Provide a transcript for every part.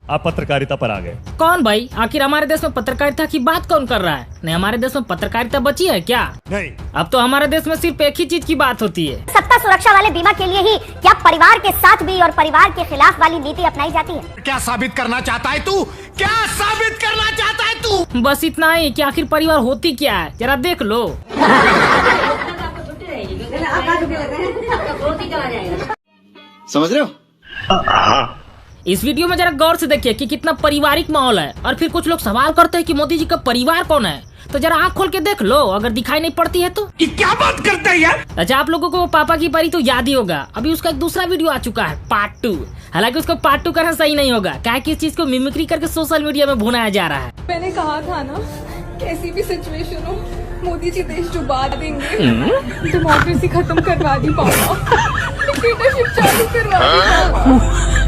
आप पत्रकारिता पर आ गए। कौन भाई? आखिर हमारे देश में पत्रकारिता की बात कौन कर रहा है? नहीं, हमारे देश में पत्रकारिता बची है क्या? नहीं, अब तो हमारे देश में सिर्फ एक ही चीज की बात होती है। सत्ता सुरक्षा वाले बीमा के लिए ही क्या परिवार के साथ भी और परिवार के खिलाफ वाली नीति अपनाई जाती है? क्या साबित करना चाहता है तू? क्या साबित करना चाहता है तू? बस इतना ही कि आखिर परिवार होती क्या है, जरा देख लो। समझ रहे हो? इस वीडियो में जरा गौर से देखिए कि कितना पारिवारिक माहौल है। और फिर कुछ लोग सवाल करते हैं कि मोदी जी का परिवार कौन है, तो जरा आँख खोल के देख लो, अगर दिखाई नहीं पड़ती है तो। ये क्या बात करते हैं यार? अच्छा, आप लोगों को पापा की परी तो याद ही होगा। अभी उसका एक दूसरा वीडियो आ चुका है, पार्ट 2। हालांकि उसको पार्ट 2 करना सही नहीं होगा, क्या कि इस चीज को मिमिक्री करके सोशल मीडिया में भुनाया जा रहा है। मैंने कहा था ना, कैसी भी सिचुएशन हो मोदी जी देश डुबा देंगे। डेमोक्रेसी खत्म करवा दी पापा, डिक्टेटरशिप चालू करवा दी पापा।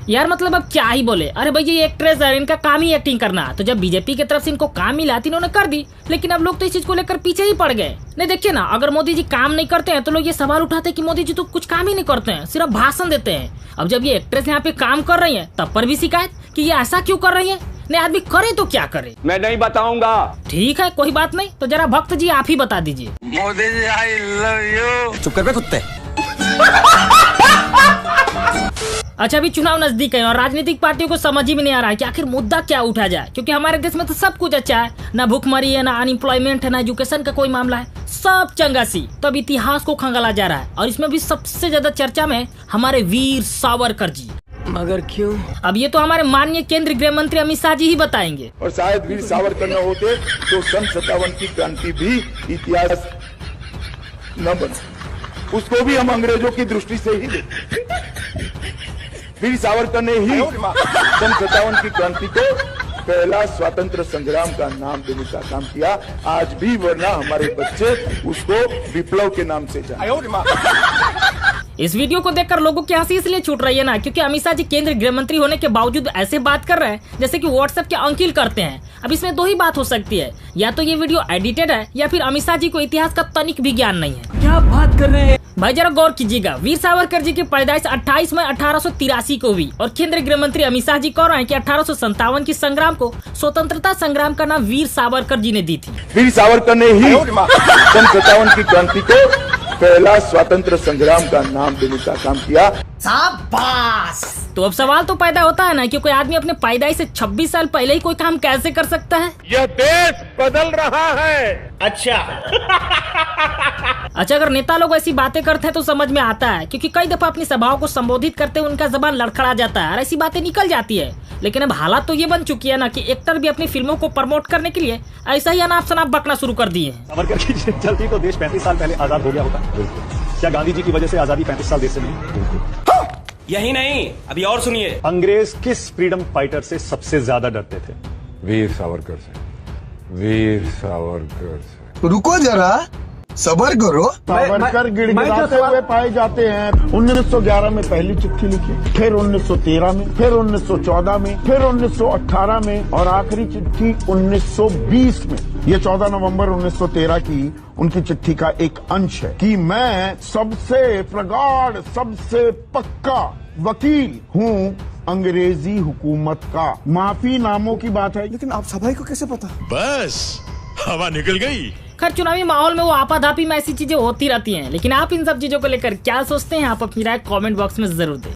यार मतलब अब क्या ही बोले। अरे भैया ये एक्ट्रेस है, इनका काम ही एक्टिंग करना। तो जब बीजेपी की तरफ से इनको काम मिला तो इन्होंने कर दी, लेकिन अब लोग तो इस चीज को लेकर पीछे ही पड़ गए। नहीं देखिए ना, अगर मोदी जी काम नहीं करते हैं तो लोग ये सवाल उठाते हैं कि मोदी जी तो कुछ काम ही नहीं करते हैं, सिर्फ भाषण देते हैं। अब जब ये एक्ट्रेस यहाँ पे काम कर रही है तब पर भी शिकायत कि ये ऐसा क्यों कर रही है। नहीं, आदमी करे तो क्या करे? मैं नहीं बताऊंगा। ठीक है, कोई बात नहीं, तो जरा भक्त जी आप ही बता दीजिए। Modi ji I love you. चुप कर बे कुत्ते। अच्छा, अभी चुनाव नजदीक है और राजनीतिक पार्टियों को समझ ही में नहीं आ रहा है कि आखिर मुद्दा क्या उठा जाए, क्योंकि हमारे देश में तो सब कुछ अच्छा है, ना भूखमरी है, ना अनएम्प्लॉयमेंट है, ना एजुकेशन का कोई मामला है, सब चंगासी। तब इतिहास को खंगाला जा रहा है और इसमें भी सबसे ज्यादा चर्चा में हमारे वीर सावरकर जी। मगर क्यों? अब ये तो हमारे माननीय केंद्रीय गृह मंत्री अमित शाह जी ही बताएंगे। और शायद वीर सावरकर न होते तो सन 57 की क्रांति भी इतिहास न बन, उसको भी हम अंग्रेजों की दृष्टि से ही देखते। वीर सावरकर ने ही सन 57 की क्रांति को पहला स्वतंत्र संग्राम का नाम देने का काम किया। आज भी वरना हमारे बच्चे उसको विप्लव के नाम से जानते। इस वीडियो को देखकर लोगों की हंसी इसलिए छूट रही है ना, क्योंकि अमित शाह जी केंद्रीय गृह मंत्री होने के बावजूद ऐसे बात कर रहे हैं जैसे कि व्हाट्सएप के अंकिल करते हैं। अब इसमें दो ही बात हो सकती है, या तो ये वीडियो एडिटेड है या फिर अमित शाह जी को इतिहास का तनिक भी ज्ञान नहीं है। क्या बात कर रहे हैं भाई? जरा गौर कीजिएगा, वीर सावरकर जी की पैदाइश 28 मई 1883 को हुई और केंद्रीय गृह मंत्री अमित शाह जी कह रहे हैं कि 1857 की संग्राम को स्वतंत्रता संग्राम का नाम वीर सावरकर जी ने दी थी। वीर सावरकर ने ही सन 57 की क्रांति को पहला स्वतंत्र संग्राम का नाम देने का काम किया। शाबाश। तो अब सवाल तो पैदा होता है ना कि कोई आदमी अपने पैदाइश से 26 साल पहले ही कोई काम कैसे कर सकता है? यह देश बदल रहा है। अच्छा। अच्छा, अगर नेता लोग ऐसी बातें करते हैं तो समझ में आता है, क्योंकि कई दफा अपनी सभाओं को संबोधित करते हुए उनका जबान लड़खड़ा जाता है और ऐसी बातें निकल जाती है। लेकिन अब हालात तो ये बन चुकी है ना कि एक्टर भी अपनी फिल्मों को प्रमोट करने के लिए ऐसा ही अनाप शनाप बकना शुरू कर दिए हैं। सावरकर की चलती तो देश 35 साल पहले आजाद हो गया होता। क्या गांधी जी की वजह से आजादी 35 साल देश से मिली? यही नहीं, अभी और सुनिए। अंग्रेज किस फ्रीडम फाइटर से सबसे ज्यादा डरते थे? वीर सावरकर से। वीर सावरकर से। रुको जरा, सबर करो। सावरकर गिड़गिड़ाते हुए पाए जाते हैं। 1911 में पहली चिट्ठी लिखी, फिर 1913 में, फिर 1914 में, फिर 1918 में और आखिरी चिट्ठी 1920 में। ये 14 नवंबर 1913 की उनकी चिट्ठी का एक अंश है कि मैं सबसे प्रगाढ़, सबसे पक्का वकील हूँ अंग्रेजी हुकूमत का। माफी नामों की बात है। लेकिन आप सभाई को कैसे पता? बस हवा निकल गई। खैर, चुनावी माहौल में वो आपाधापी में ऐसी चीजें होती रहती हैं, लेकिन आप इन सब चीजों को लेकर क्या सोचते हैं? आप अपनी राय कमेंट बॉक्स में जरूर दें।